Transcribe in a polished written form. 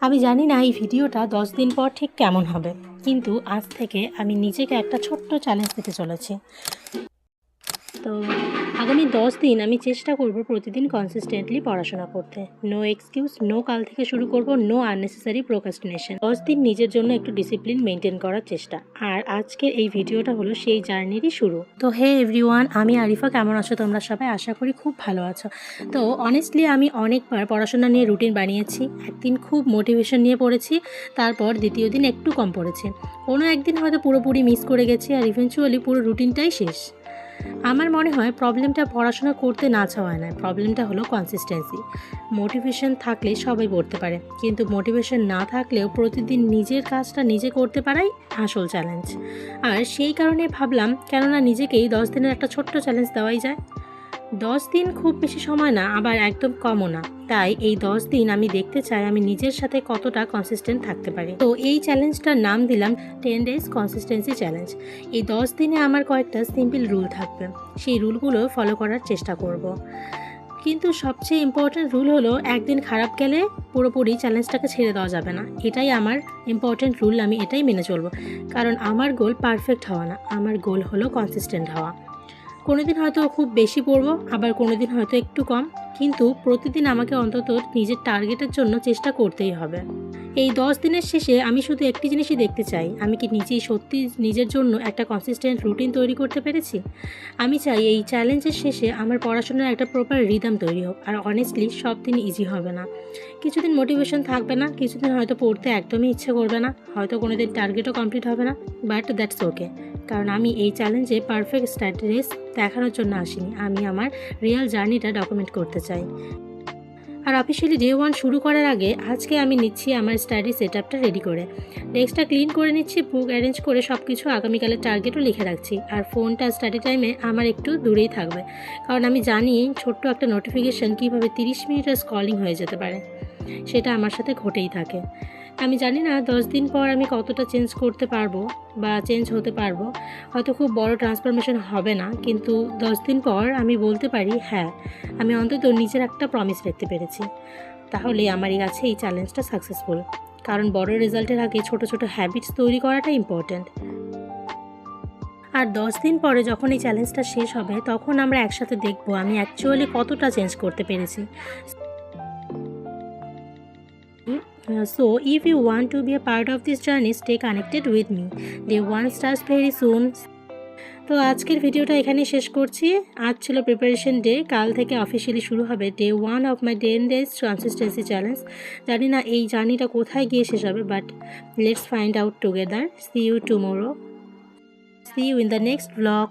আমি জানি না এই ভিডিওটা 10 দিন পর ঠিক কেমন হবে, কিন্তু আজ থেকে আমি নিজেকে একটা ছোট্ট চ্যালেঞ্জ দিতে চলেছি। তো আগামী 10 দিন আমি চেষ্টা করব প্রতিদিন কনসিস্টেন্টলি পড়াশোনা করতে। নো এক্সকিউজ, নো কাল থেকে শুরু করব, নো আননেসেসারি প্রোক্রাস্টিনেশন। 10 দিন নিজের জন্য একটু ডিসিপ্লিন মেনটেন করার চেষ্টা। আর আজকের এই ভিডিওটা হলো সেই জার্নিরই শুরু। তো হে এভরিওয়ান, আমি আরিফা। কেমন আছো তোমরা সবাই? আশা করি খুব ভালো আছো। তো অনেস্টলি আমি অনেকবার পড়াশোনা নিয়ে রুটিন বানিয়েছি। একদিন খুব মোটিভেশন নিয়ে পড়েছি, তারপর দ্বিতীয় দিন একটু কম পড়েছি। কোনো একদিন হয়তো পুরোপুরি মিস করে গেছি, আর ইভেনচুয়ালি পুরো রুটিনটাই শেষ। আমার মনে হয় প্রবলেমটা পড়াশোনা করতে না চাওয়ায় নয়, প্রবলেমটা হলো কনসিস্টেন্সি। মোটিভেশন থাকলে সবাই পড়তে পারে, কিন্তু মোটিভেশন না থাকলেও প্রতিদিন নিজের কাজটা নিজে করতে পারাই আসল চ্যালেঞ্জ। আর সেই কারণে ভাবলাম, কেননা নিজেকেই 10 দিনের একটা ছোট্ট চ্যালেঞ্জ দেওয়াই যায়। 10 দিন খুব বেশি সময় না, আবার একদম কমও না। তাই এই 10 দিন আমি দেখতে চাই আমি নিজের সাথে কতটা কনসিস্টেন্ট থাকতে পারি। তো এই চ্যালেঞ্জটার নাম দিলাম 10 ডেজ কনসিস্টেন্সি চ্যালেঞ্জ। এই 10 দিনে আমার কয়েকটা সিম্পল রুল থাকবে, সেই রুলগুলো ফলো করার চেষ্টা করব। কিন্তু সবচেয়ে ইম্পর্ট্যান্ট রুল হলো, একদিন খারাপ গেলে পুরোপুরি চ্যালেঞ্জটাকে ছেড়ে দেওয়া যাবে না। এটাই আমার ইম্পর্ট্যান্ট রুল, আমি এটাই মেনে চলবো। কারণ আমার গোল পারফেক্ট হওয়া না, আমার গোল হলো কনসিস্টেন্ট হওয়া। কোনো দিন হয়তো খুব বেশি পড়বো, আবার কোনো দিন হয়তো একটু কম, কিন্তু প্রতিদিন আমাকে অন্তত নিজের টার্গেটের জন্য চেষ্টা করতেই হবে। এই 10 দিনের শেষে আমি শুধু একটি জিনিসই দেখতে চাই, আমি কি নিজেই সত্যি নিজের জন্য একটা কনসিস্টেন্ট রুটিন তৈরি করতে পেরেছি। আমি চাই এই চ্যালেঞ্জের শেষে আমার পড়াশোনার একটা প্রপার রিদম তৈরি হোক। আর অনেস্টলি সব দিন ইজি হবে না, কিছুদিন মোটিভেশন থাকবে না, কিছুদিন হয়তো পড়তে একদমই ইচ্ছে করবে না, হয়তো কোনো দিন টার্গেটও কমপ্লিট হবে না, বাট দ্যাটস ওকে। কারণ আমি এই চ্যালেঞ্জে পারফেক্ট স্ট্যাটাস দেখানোর জন্য আসিনি, আমি আমার রিয়েল জার্নিটা ডকুমেন্ট করতে চাই। আর অফিসিয়ালি ডে 1 শুরু করার আগে আজকে আমি নিচ্ছি আমার স্টাডি সেট আপটা রেডি করে, ডেস্কটা ক্লিন করে নিচ্ছি, বুক অ্যারেঞ্জ করে সব কিছু আগামীকালের টার্গেটও লিখে রাখছি। আর ফোনটা স্টাডি টাইমে আমার একটু দূরেই থাকবে, কারণ আমি জানি ছোট্ট একটা নোটিফিকেশান কীভাবে 30 মিনিটের স্ক্রলিং হয়ে যেতে পারে। সেটা আমার সাথে ঘটেই থাকে। আমি জানি না 10 দিন পর আমি কতটা চেঞ্জ করতে পারবো বা চেঞ্জ হতে পারবো। হয়তো খুব বড় ট্রান্সফরমেশন হবে না, কিন্তু 10 দিন পর আমি বলতে পারি, হ্যাঁ, আমি অন্তত নিজের একটা প্রমিস রাখতে পেরেছি। তাহলে আমার কাছে এই চ্যালেঞ্জটা সাকসেসফুল। কারণ বড় রেজাল্টের আগে ছোট ছোট হ্যাবিটস তৈরি করাটা ইম্পর্ট্যান্ট। আর 10 দিন পরে যখন এই চ্যালেঞ্জটা শেষ হবে, তখন আমরা একসাথে দেখব আমি অ্যাকচুয়ালি কতটা চেঞ্জ করতে পেরেছি। So if you want to be a part of this journey, stay connected with me. Day 1 starts very soon. তো আজকের ভিডিওটা এখানেই শেষ করছি। আজ ছিল প্রিপারেশন ডে, কাল থেকে অফিসিয়ালি শুরু হবে day 1 of my 10 days consistency challenge. জানি না এই জার্নিটা কোথায় গিয়ে শেষ হবে, but let's find out together. See you tomorrow, see you in the next blog.